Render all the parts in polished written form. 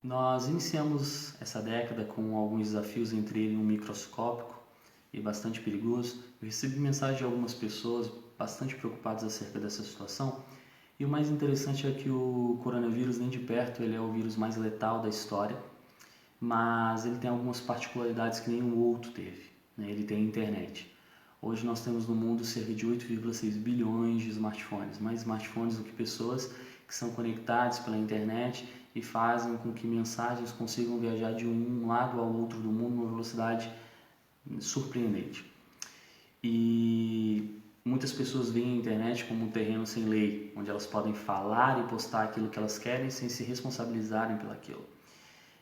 Nós iniciamos essa década com alguns desafios, entre eles um microscópico e bastante perigoso. Eu recebi mensagem de algumas pessoas bastante preocupadas acerca dessa situação. E o mais interessante é que o coronavírus, nem de perto, ele é o vírus mais letal da história, mas ele tem algumas particularidades que nenhum outro teve, né? Ele tem a internet. Hoje nós temos no mundo cerca de 8,6 bilhões de smartphones, mais smartphones do que pessoas que são conectadas pela internet e fazem com que mensagens consigam viajar de um lado ao outro do mundo numa velocidade surpreendente. E muitas pessoas veem a internet como um terreno sem lei, onde elas podem falar e postar aquilo que elas querem sem se responsabilizarem pelaquilo.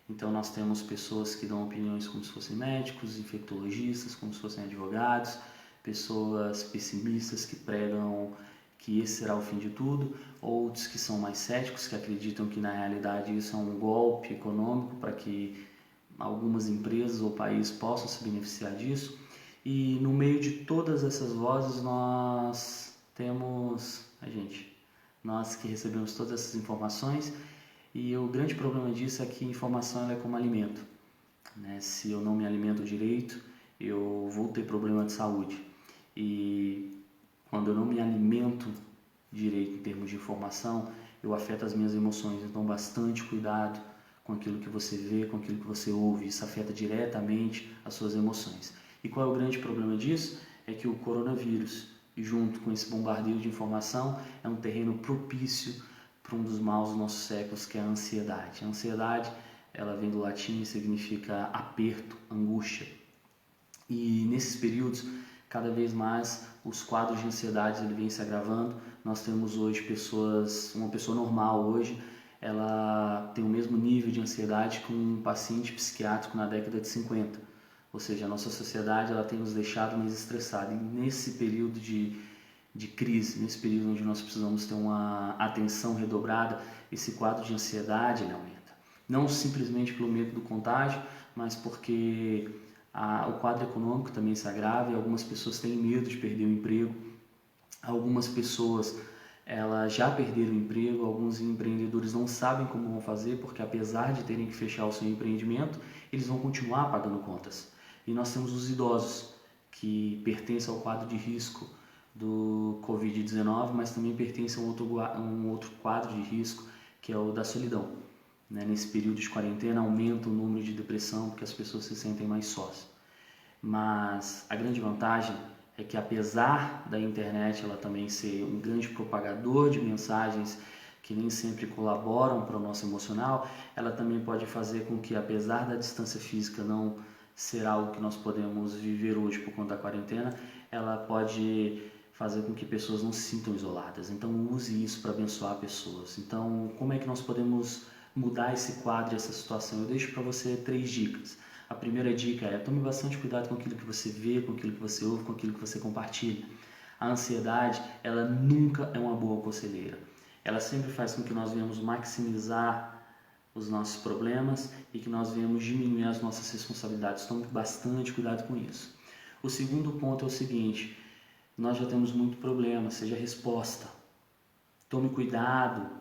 Então nós temos pessoas que dão opiniões como se fossem médicos, infectologistas, como se fossem advogados, pessoas pessimistas que pregam que esse será o fim de tudo, outros que são mais céticos, que acreditam que na realidade isso é um golpe econômico para que algumas empresas ou países possam se beneficiar disso. E no meio de todas essas vozes nós temos nós que recebemos todas essas informações, e o grande problema disso é que informação é como alimento, né? Se eu não me alimento direito, eu vou ter problema de saúde. E quando eu não me alimento direito em termos de informação, eu afeto as minhas emoções. Então, bastante cuidado com aquilo que você vê, com aquilo que você ouve. Isso afeta diretamente as suas emoções. E qual é o grande problema disso? É que o coronavírus, junto com esse bombardeio de informação, é um terreno propício para um dos maus dos nossos séculos, que é a ansiedade. A ansiedade, ela vem do latim e significa aperto, angústia. E nesses períodos, cada vez mais os quadros de ansiedade ele vem se agravando. Nós temos hoje uma pessoa normal hoje, ela tem o mesmo nível de ansiedade que um paciente psiquiátrico na década de 50. Ou seja, a nossa sociedade ela tem nos deixado mais estressados. E nesse período de crise, nesse período onde nós precisamos ter uma atenção redobrada, esse quadro de ansiedade ele aumenta. Não simplesmente pelo medo do contágio, mas porque o quadro econômico também se agrava e algumas pessoas têm medo de perder o emprego. Algumas pessoas elas já perderam o emprego, alguns empreendedores não sabem como vão fazer, porque apesar de terem que fechar o seu empreendimento, eles vão continuar pagando contas. E nós temos os idosos, que pertencem ao quadro de risco do Covid-19, mas também pertencem a um outro quadro de risco, que é o da solidão. Nesse período de quarentena aumenta o número de depressão, porque as pessoas se sentem mais sós. Mas a grande vantagem é que, apesar da internet ela também ser um grande propagador de mensagens que nem sempre colaboram para o nosso emocional, ela também pode fazer com que, apesar da distância física não ser algo que nós podemos viver hoje por conta da quarentena, ela pode fazer com que pessoas não se sintam isoladas. Então use isso para abençoar pessoas. Então, como é que nós podemos mudar esse quadro, essa situação? Eu deixo para você 3 dicas. A primeira dica é: tome bastante cuidado com aquilo que você vê, com aquilo que você ouve, com aquilo que você compartilha. A ansiedade, ela nunca é uma boa conselheira. Ela sempre faz com que nós venhamos maximizar os nossos problemas e que nós venhamos diminuir as nossas responsabilidades. Tome bastante cuidado com isso. O segundo ponto é o seguinte: nós já temos muito problema, seja a resposta. Tome cuidado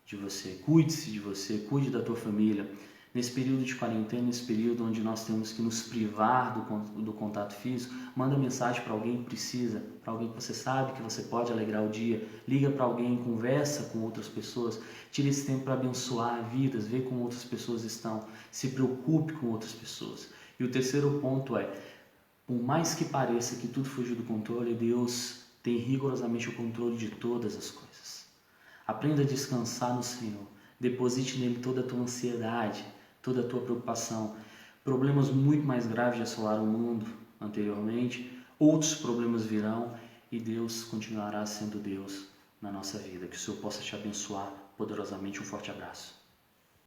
de você, cuide-se de você, cuide da tua família. Nesse período de quarentena, nesse período onde nós temos que nos privar do contato físico, manda mensagem para alguém que precisa, para alguém que você sabe que você pode alegrar o dia, liga para alguém, conversa com outras pessoas, tire esse tempo para abençoar vidas, ver como outras pessoas estão, se preocupe com outras pessoas. E o terceiro ponto é: por mais que pareça que tudo fugiu do controle, Deus tem rigorosamente o controle de todas as coisas. Aprenda a descansar no Senhor. Deposite nele toda a tua ansiedade, toda a tua preocupação. Problemas muito mais graves já assolaram o mundo anteriormente. Outros problemas virão e Deus continuará sendo Deus na nossa vida. Que o Senhor possa te abençoar poderosamente. Um forte abraço.